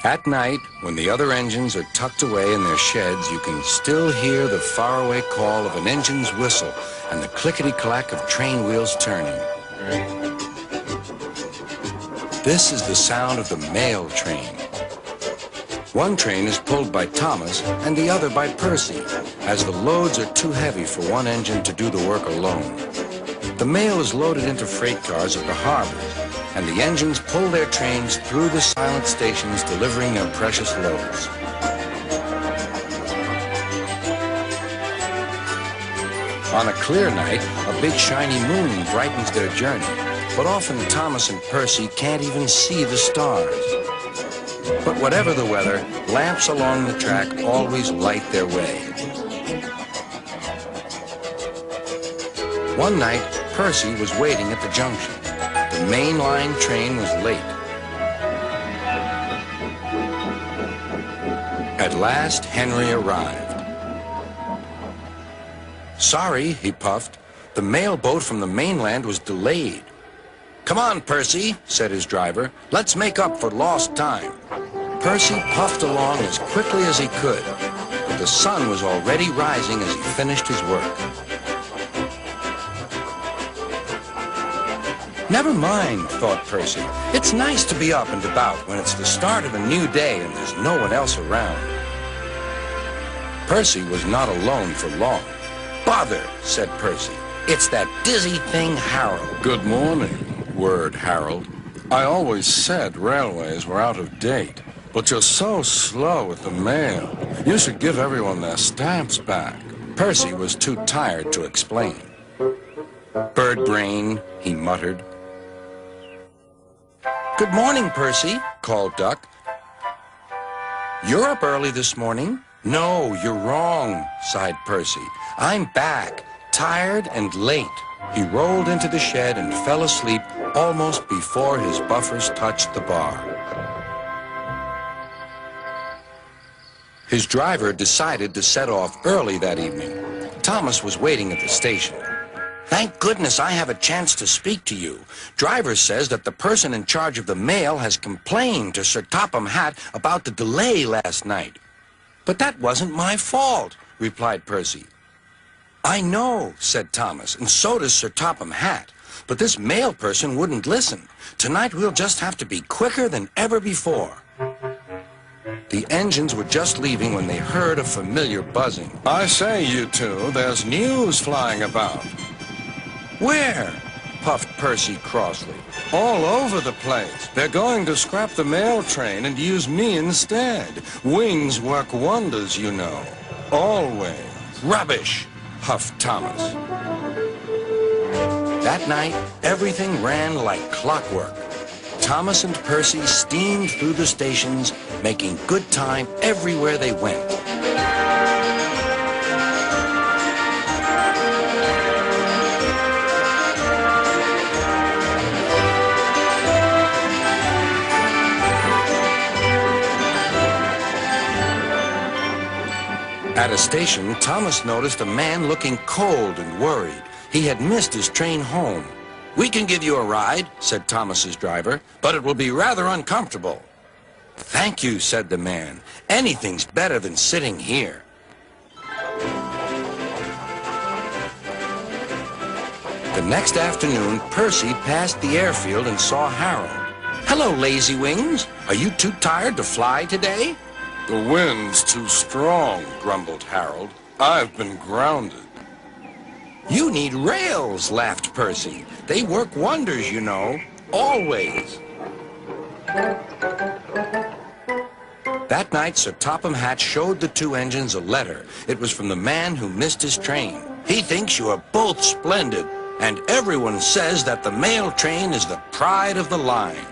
At night, when the other engines are tucked away in their sheds, you can still hear the faraway call of an engine's whistle and the clickety-clack of train wheels turning. This is the sound of the mail train. One train is pulled by Thomas and the other by Percy, as the loads are too heavy for one engine to do the work alone. The mail is loaded into freight cars at the harbors, and the engines pull their trains through the silent stations delivering their precious loads. On a clear night, a big shiny moon brightens their journey, but often Thomas and Percy can't even see the stars. But whatever the weather, lamps along the track always light their way. One night, Percy was waiting at the junction. The mainline train was late. At last, Henry arrived. "Sorry," he puffed. "The mail boat from the mainland was delayed." "Come on, Percy," said his driver. "Let's make up for lost time." Percy puffed along as quickly as he could, but the sun was already rising as he finished his work. Never mind, thought Percy. It's nice to be up and about when it's the start of a new day and there's no one else around. Percy was not alone for long. "Bother," said Percy. "It's that dizzy thing, Harold." "Good morning," whirred Harold. "I always said railways were out of date, but you're so slow with the mail. You should give everyone their stamps back." Percy was too tired to explain. "Bird brain," he muttered. "Good morning, Percy," called Duck. "You're up early this morning." "No, you're wrong," sighed Percy. "I'm back, tired and late." He rolled into the shed and fell asleep almost before his buffers touched the bar. His driver decided to set off early that evening. Thomas was waiting at the station. "Thank goodness I have a chance to speak to you. Driver says that the person in charge of the mail has complained to Sir Topham about the delay last night." "But that wasn't my fault," replied Percy. "I know," said Thomas, "and so does Sir Topham. But this mail person wouldn't listen. Tonight we'll just have to be quicker than ever before." The engines were just leaving when they heard a familiar buzzing. "I say, you two, there's news flying about." "Where?" puffed Percy crossly. "All over the place. They're going to scrap the mail train and use me instead. Wings work wonders, you know. Always." "Rubbish," huffed Thomas. That night, everything ran like clockwork. Thomas and Percy steamed through the stations, making good time everywhere they went. At a station, Thomas noticed a man looking cold and worried. He had missed his train home. "We can give you a ride," said Thomas's driver, "but it will be rather uncomfortable." "Thank you," said the man. "Anything's better than sitting here." The next afternoon, Percy passed the airfield and saw Harold. "Hello, lazy wings. Are you too tired to fly today?" "The wind's too strong," grumbled Harold. "I've been grounded." "You need rails," laughed Percy. "They work wonders, you know. Always." That night, Sir Topham showed the two engines a letter. It was from the man who missed his train. "He thinks you are both splendid, and everyone says that the mail train is the pride of the line."